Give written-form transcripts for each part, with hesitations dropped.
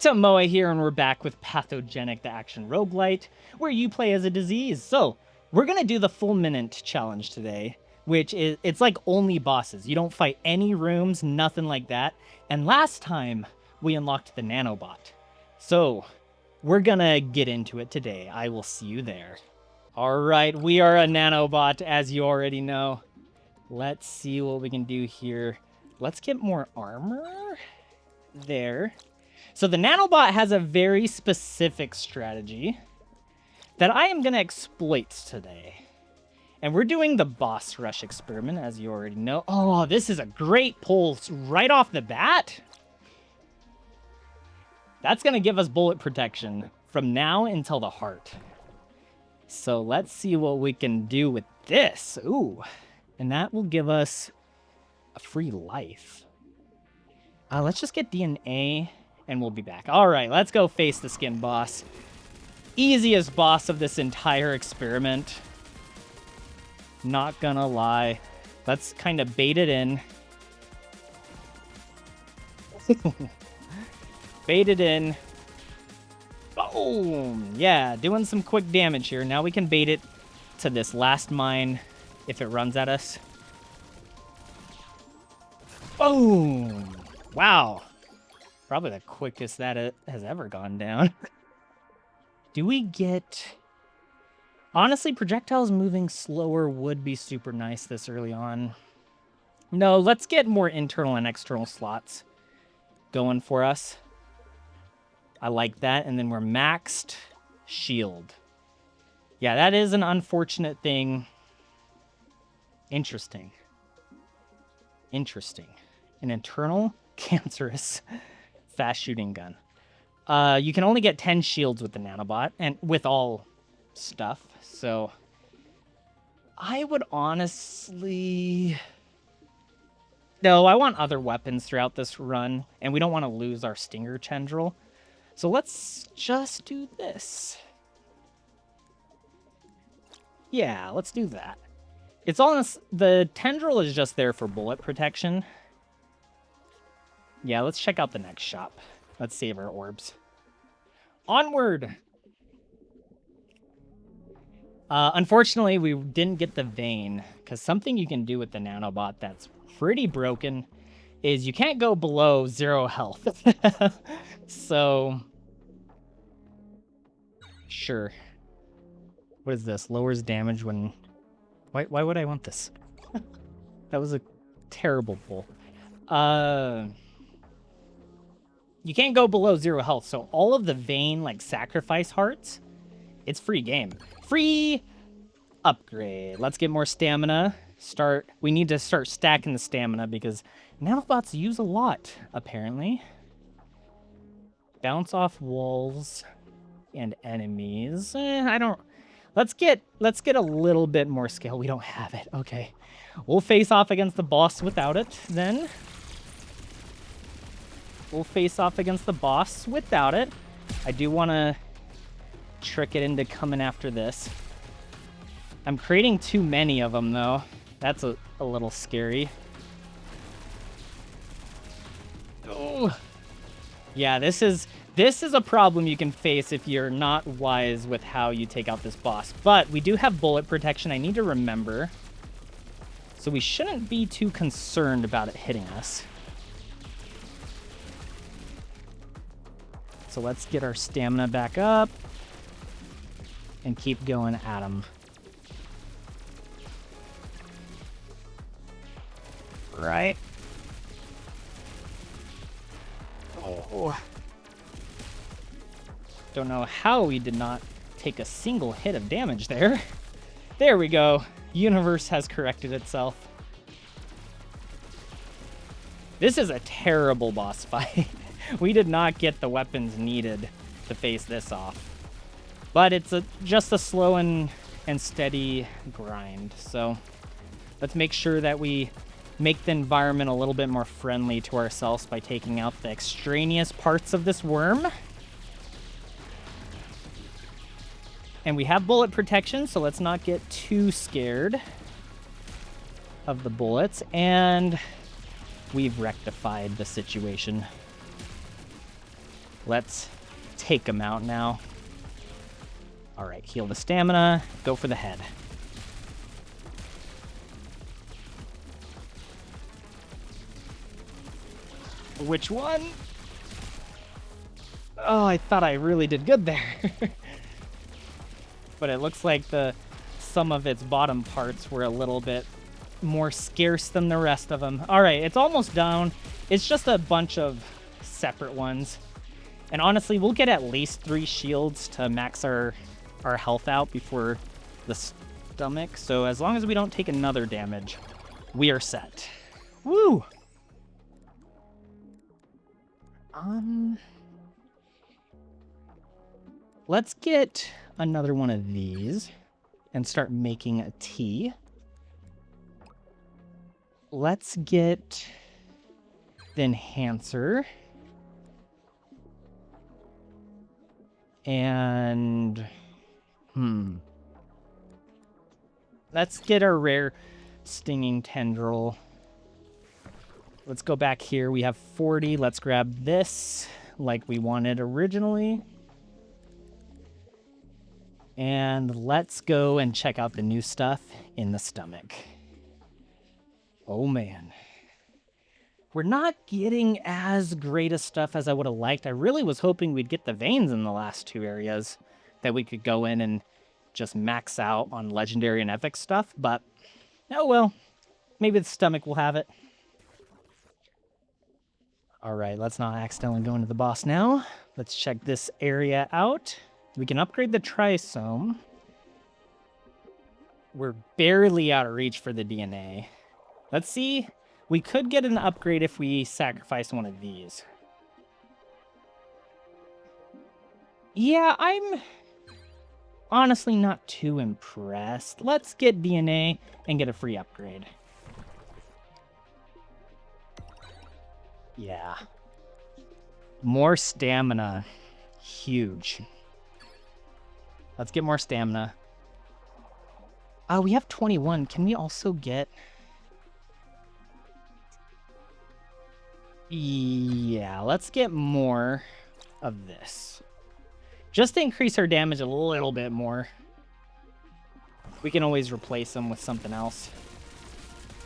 TMOA here, and we're back with Pathogenic, the action roguelite, where you play as a disease. So, we're gonna do the Fulminant challenge today, which is, it's like only bosses. You don't fight any rooms, nothing like that. And last time, we unlocked the Nanobot. So, we're gonna get into it today. I will see you there. Alright, we are a Nanobot, as you already know. Let's see what we can do here. Let's get more armor. There. So the Nanobot has a very specific strategy that I am going to exploit today. And we're doing the boss rush experiment, as you already know. Oh, this is a great pull right off the bat. That's going to give us bullet protection from now until the heart. So let's see what we can do with this. Ooh, and that will give us a free life. Let's just get DNA. And we'll be back. All right, let's go face the skin boss. Easiest boss of this entire experiment. Not gonna lie. Let's kind of bait it in. Bait it in. Boom! Yeah, doing some quick damage here. Now we can bait it to this last mine if it runs at us. Boom! Wow. Probably the quickest that it has ever gone down. Do we get... Honestly, projectiles moving slower would be super nice this early on. No, let's get more internal and external slots going for us. I like that. And then we're maxed shield. Yeah, that is an unfortunate thing. Interesting. Interesting. An internal cancerous... fast shooting gun. You can only get 10 shields with the Nanobot and with all stuff. So I would honestly... No, I want other weapons throughout this run, and we don't want to lose our Stinger tendril. So let's just do this. Yeah, let's do that. It's all the tendril is just there for bullet protection. Yeah, let's check out the next shop. Let's save our orbs. Onward! Unfortunately, we didn't get the vein, because something you can do with the Nanobot that's pretty broken is you can't go below 0 health. So, sure. What is this? Lowers damage when... Why would I want this? That was a terrible pull. You can't go below 0 health, so all of the vein, like, sacrifice hearts, it's free game. Free upgrade. Let's get more stamina. We need to start stacking the stamina because Nanobots use a lot, apparently. Bounce off walls and enemies. Let's get a little bit more skill. We don't have it. Okay. We'll face off against the boss without it, then. We'll face off against the boss without it. I do want to trick it into coming after this. I'm creating too many of them, though. That's a little scary. Oh. Yeah, this is a problem you can face if you're not wise with how you take out this boss. But we do have bullet protection, I need to remember. So we shouldn't be too concerned about it hitting us. So let's get our stamina back up and keep going at him. Right. Oh. Don't know how we did not take a single hit of damage there. There we go. Universe has corrected itself. This is a terrible boss fight. We did not get the weapons needed to face this off. But it's just a slow and steady grind. So let's make sure that we make the environment a little bit more friendly to ourselves by taking out the extraneous parts of this worm. And we have bullet protection, so let's not get too scared of the bullets. And we've rectified the situation. Let's take him out now. All right, heal the stamina. Go for the head. Which one? Oh, I thought I really did good there. But it looks like some of its bottom parts were a little bit more scarce than the rest of them. All right, it's almost down. It's just a bunch of separate ones. And honestly, we'll get at least 3 shields to max our health out before the stomach. So as long as we don't take another damage, we are set. Woo! Let's get another one of these and start making a tea. Let's get the enhancer. And let's get our rare stinging tendril. Let's go back here. We have 40. Let's grab this like we wanted originally. And let's go and check out the new stuff in the stomach. Oh man. We're not getting as great a stuff as I would have liked. I really was hoping we'd get the veins in the last 2 areas that we could go in and just max out on legendary and epic stuff, but oh well. Maybe the stomach will have it. All right, let's not accidentally go into the boss now. Let's check this area out. We can upgrade the trisome. We're barely out of reach for the DNA. Let's see. We could get an upgrade if we sacrifice one of these. Yeah, I'm honestly not too impressed. Let's get DNA and get a free upgrade. Yeah. More stamina. Huge. Let's get more stamina. We have 21. Can we also get... Yeah, let's get more of this. Just to increase our damage a little bit more. We can always replace them with something else.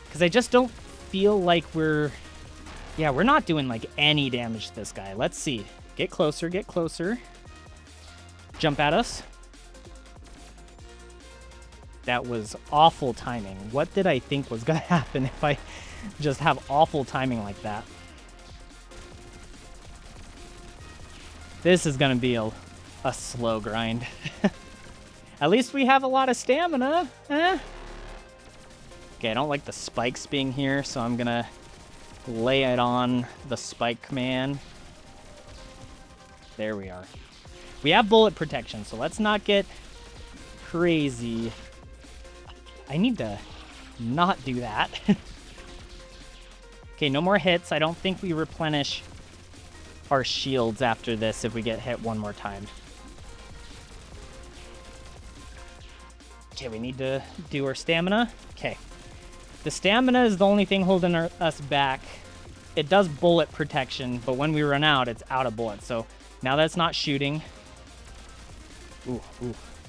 Because I just don't feel like we're... Yeah, we're not doing like any damage to this guy. Let's see. Get closer, get closer. Jump at us. That was awful timing. What did I think was going to happen if I just have awful timing like that? This is going to be a slow grind. At least we have a lot of stamina. Eh? Okay, I don't like the spikes being here, so I'm going to lay it on the spike command. There we are. We have bullet protection, so let's not get crazy. I need to not do that. Okay, no more hits. I don't think we replenish our shields after this if we get hit one more time. Okay, we need to do our stamina. Okay. The stamina is the only thing holding us back. It does bullet protection, but when we run out, it's out of bullets. So now that's not shooting. Ooh.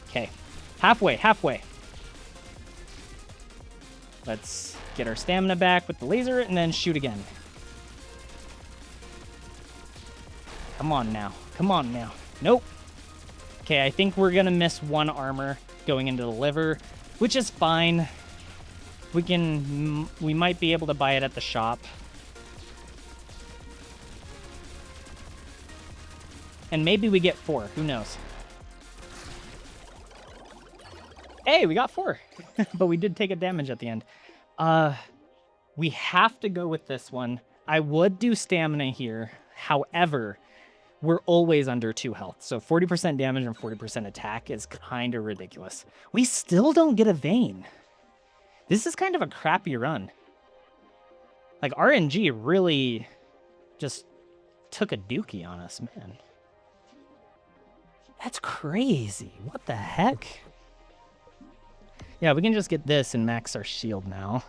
Okay. Halfway. Let's get our stamina back with the laser and then shoot again. Come on now. Nope. Okay, I think we're gonna miss 1 armor going into the liver, which is fine. We might be able to buy it at the shop. And maybe we get 4, who knows? Hey, we got 4, but we did take a damage at the end. We have to go with this one. I would do stamina here. However, we're always under 2 health. So 40% damage and 40% attack is kind of ridiculous. We still don't get a vein. This is kind of a crappy run. Like, RNG really just took a dookie on us, man. That's crazy. What the heck? Yeah, we can just get this and max our shield now.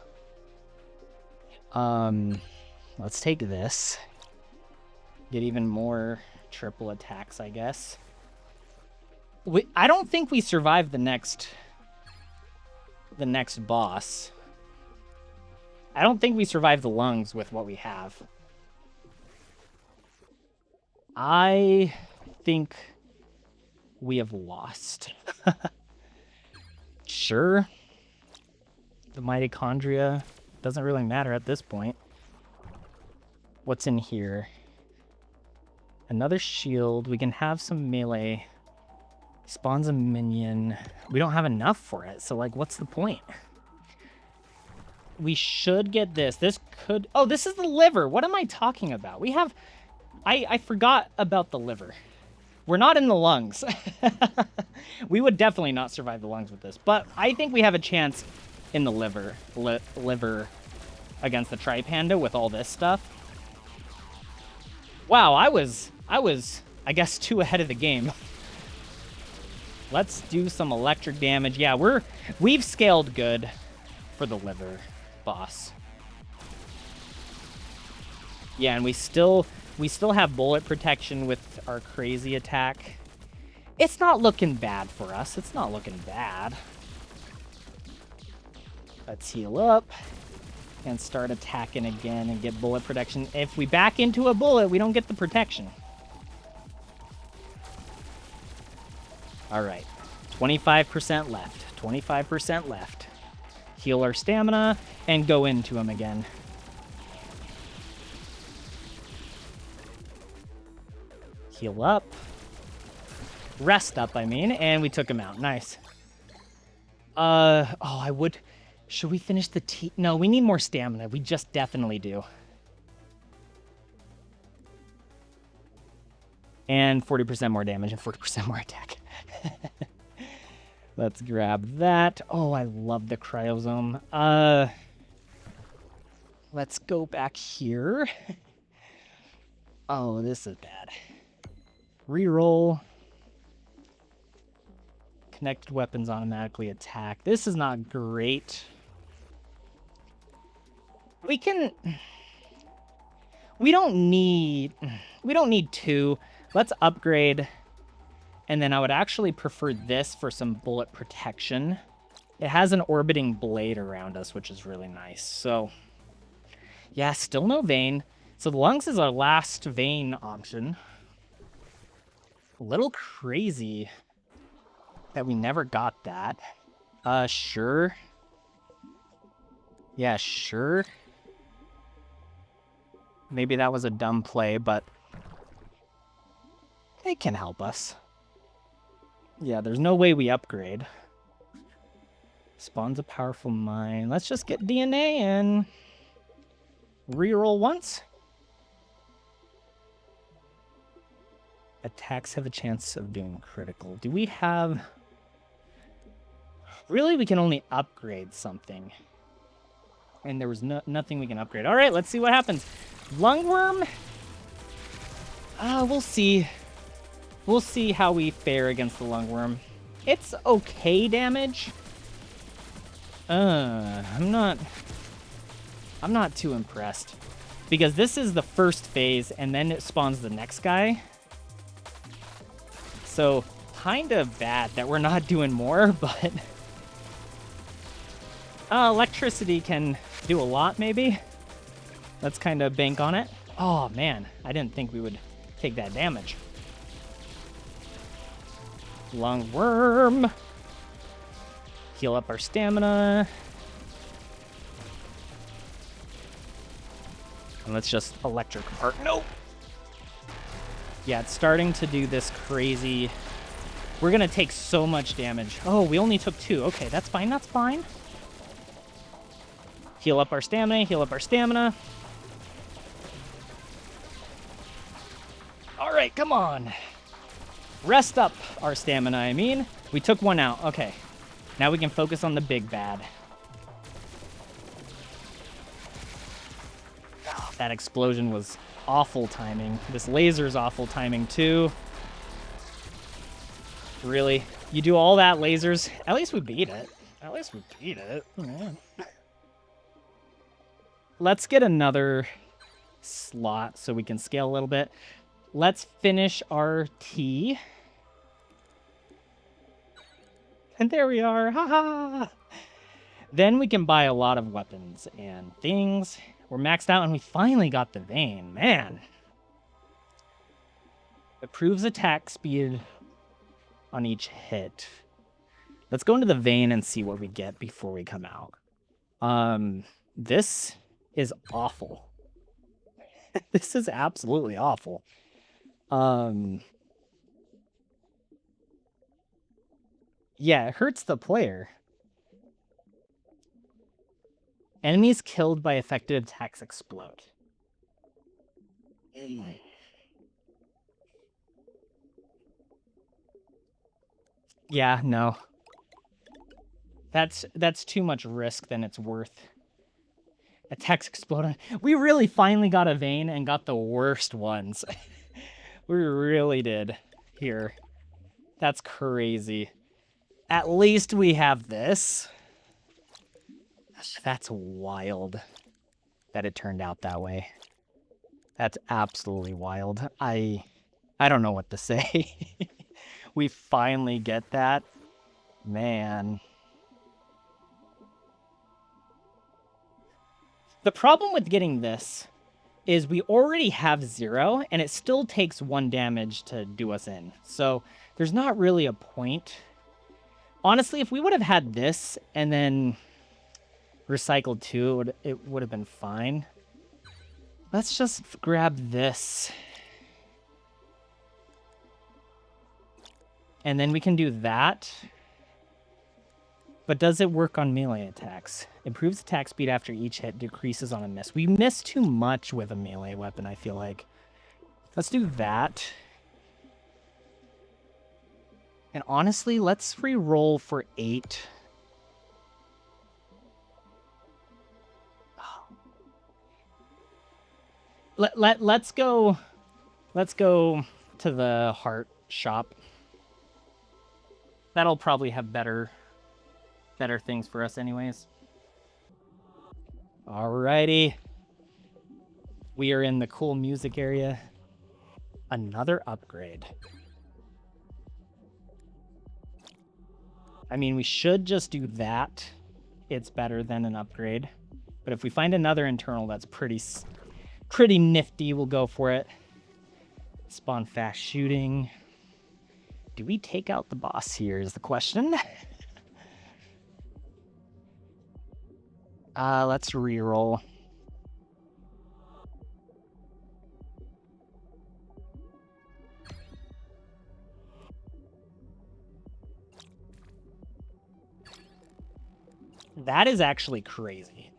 Let's take this. Get even more triple attacks, I guess. I don't think we survived the next boss. I don't think we survived the lungs with what we have. I think we have lost. Sure. The mitochondria doesn't really matter at this point. What's in here? Another shield. We can have some melee. Spawns a minion. We don't have enough for it, so like, what's the point? We should get this. This could... Oh, this is the liver. What am I talking about? We have... I forgot about the liver. We're not in the lungs. We would definitely not survive the lungs with this, but I think we have a chance in the liver. Liver against the Tripanda with all this stuff. Wow, I was, I guess, too ahead of the game. Let's do some electric damage. Yeah, we've scaled good for the liver boss. Yeah, and we still have bullet protection with our crazy attack. It's not looking bad for us. It's not looking bad. Let's heal up and start attacking again and get bullet protection. If we back into a bullet, we don't get the protection. All right, 25% left, 25% left. Heal our stamina and go into him again. Heal up. Rest up, I mean, and we took him out. Nice. Oh, I would... Should we finish the T? No, we need more stamina. We just definitely do. And 40% more damage and 40% more attack. Let's grab that. Oh, I love the cryosome. Let's go back here. Oh, this is bad. Reroll. Connected weapons automatically attack. This is not great. We don't need two. Let's upgrade. And then I would actually prefer this for some bullet protection. It has an orbiting blade around us, which is really nice. So, yeah, still no vein. So the lungs is our last vein option. A little crazy that we never got that. Sure. Yeah, sure. Maybe that was a dumb play, but it can help us. Yeah, there's no way we upgrade. Spawns a powerful mine. Let's just get DNA and reroll once. Attacks have a chance of doing critical. Do we have... Really, we can only upgrade something. And there was nothing we can upgrade. All right, let's see what happens. Lungworm? We'll see. We'll see how we fare against the lungworm. It's okay damage. I'm not too impressed. Because this is the first phase, and then it spawns the next guy. So, kind of bad that we're not doing more, but... electricity can do a lot, maybe. Let's kind of bank on it. Oh, man. I didn't think we would take that damage. Lungworm. Heal up our stamina. And let's just electric part. Nope. Yeah, it's starting to do this crazy... We're going to take so much damage. Oh, we only took 2. Okay, that's fine. That's fine. Heal up our stamina. Heal up our stamina. All right, come on. Rest up our stamina, I mean. We took one out. Okay. Now we can focus on the big bad. Oh, that explosion was awful timing. This laser's awful timing, too. Really? You do all that lasers? At least we beat it. At least we beat it. Yeah. Let's get another slot so we can scale a little bit. Let's finish our tea. And there we are. Ha ha! Then we can buy a lot of weapons and things. We're maxed out and we finally got the vein. Man. Improves attack speed on each hit. Let's go into the vein and see what we get before we come out. This is awful. This is absolutely awful. Yeah, it hurts the player. Enemies killed by effective attacks explode. Yeah, no. That's too much risk than it's worth. Attacks explode. We really finally got a vein and got the worst ones. We really did here. That's crazy. At least we have this. That's wild that it turned out that way. That's absolutely wild. I don't know what to say. We finally get that. Man. The problem with getting this is we already have 0, and it still takes 1 damage to do us in. So there's not really a point. Honestly, if we would have had this and then recycled 2, it would have been fine. Let's just grab this. And then we can do that. But does it work on melee attacks? Improves attack speed after each hit, decreases on a miss. We miss too much with a melee weapon, I feel like. Let's do that. And honestly, let's re-roll for 8. Let's go to the heart shop. That'll probably have better things for us anyways. Alrighty. We are in the cool music area. Another upgrade. I mean, we should just do that. It's better than an upgrade. But if we find another internal that's pretty nifty, we'll go for it. Spawn fast shooting. Do we take out the boss here is the question. Let's reroll. That is actually crazy.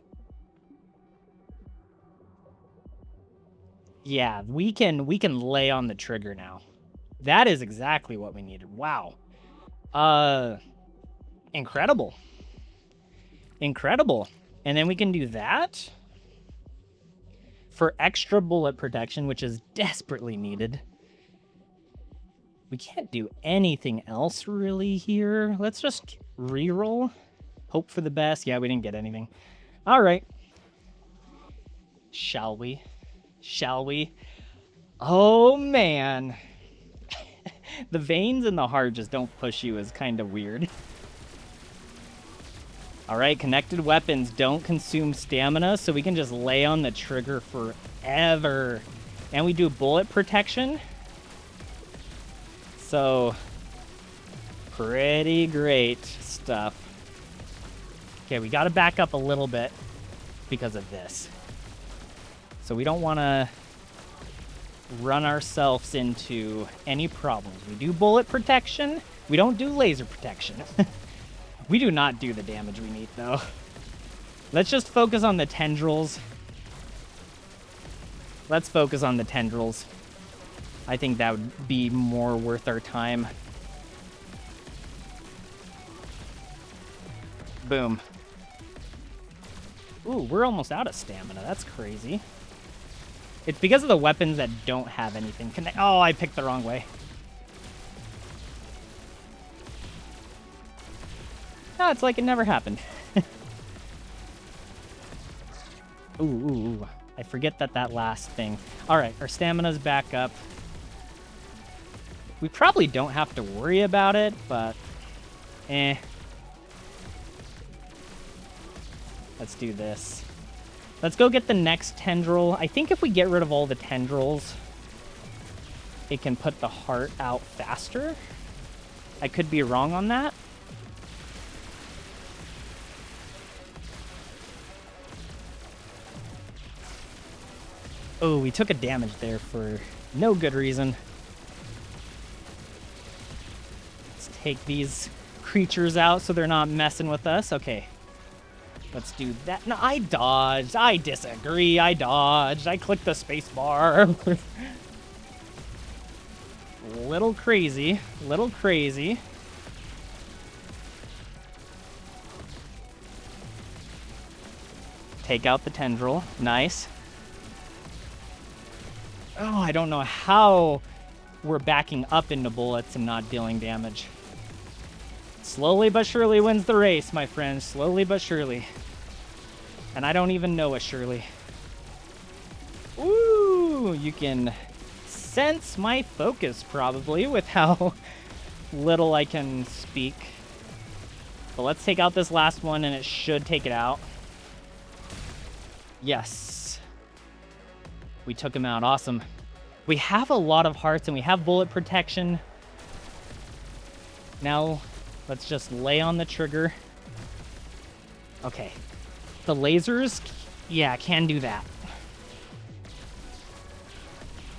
Yeah, we can lay on the trigger now. That is exactly what we needed. Wow. Incredible. Incredible. And then we can do that for extra bullet protection, which is desperately needed. We can't do anything else really here. Let's just reroll. Hope for the best. Yeah, we didn't get anything. All right. Shall we? Shall we? Oh, man. The veins in the heart just don't push you is kind of weird. All right, connected weapons don't consume stamina, so we can just lay on the trigger forever. And we do bullet protection. So, pretty great stuff. Okay, we got to back up a little bit because of this. So we don't want to run ourselves into any problems. We do bullet protection. We don't do laser protection. We do not do the damage we need, though. Let's just focus on the tendrils. Let's focus on the tendrils. I think that would be more worth our time. Boom. Ooh, we're almost out of stamina. That's crazy. It's because of the weapons that don't have anything connect. Oh, I picked the wrong way. No, it's like it never happened. Ooh, I forget that last thing. All right, our stamina's back up. We probably don't have to worry about it, but Let's do this. Let's go get the next tendril. I think if we get rid of all the tendrils, it can put the heart out faster. I could be wrong on that. Oh, we took a damage there for no good reason. Let's take these creatures out so they're not messing with us. Okay. Let's do that. No, I dodged. I disagree. I dodged. I clicked the space bar. Little crazy. Little crazy. Take out the tendril. Nice. Oh, I don't know how we're backing up into bullets and not dealing damage. Slowly but surely wins the race, my friends. Slowly but surely. And I don't even know a surely. Ooh, you can sense my focus probably with how little I can speak. But let's take out this last one and it should take it out. Yes. We took him out. Awesome. We have a lot of hearts and we have bullet protection. Now, let's just lay on the trigger. Okay. The lasers, yeah, can do that.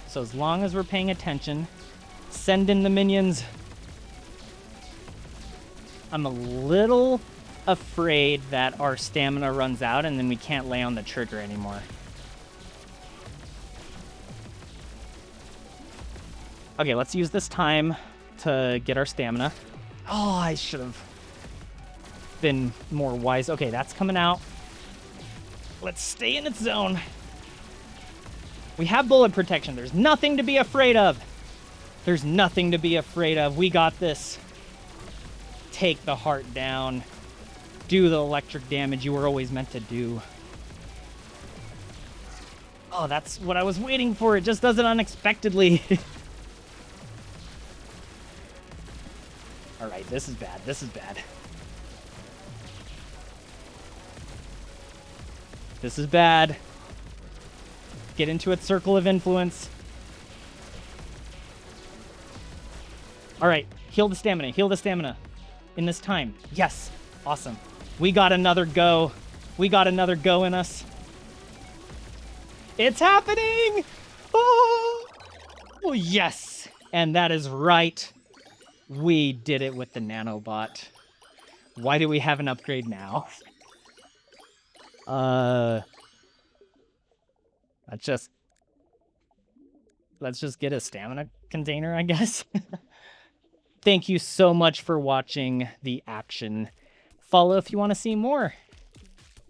So as long as we're paying attention, send in the minions. I'm a little afraid that our stamina runs out and then we can't lay on the trigger anymore. Okay, let's use this time to get our stamina. Oh, I should have been more wise. Okay, that's coming out. Let's stay in its zone. We have bullet protection. There's nothing to be afraid of. There's nothing to be afraid of. We got this. Take the heart down. Do the electric damage you were always meant to do. Oh, that's what I was waiting for. It just does it unexpectedly. All right, this is bad. This is bad. This is bad. Get into its circle of influence. All right, heal the stamina. Heal the stamina in this time. Yes, awesome. We got another go. We got another go in us. It's happening! Oh, oh yes, and that is right. We did it with the Nanobot. Why do we have an upgrade now? Let's just get a stamina container, I guess. Thank you so much for watching the action. Follow if you want to see more.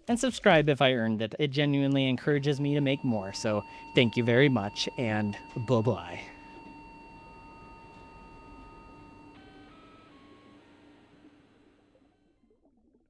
And subscribe if I earned it. It genuinely encourages me to make more. So thank you very much, and bye-bye.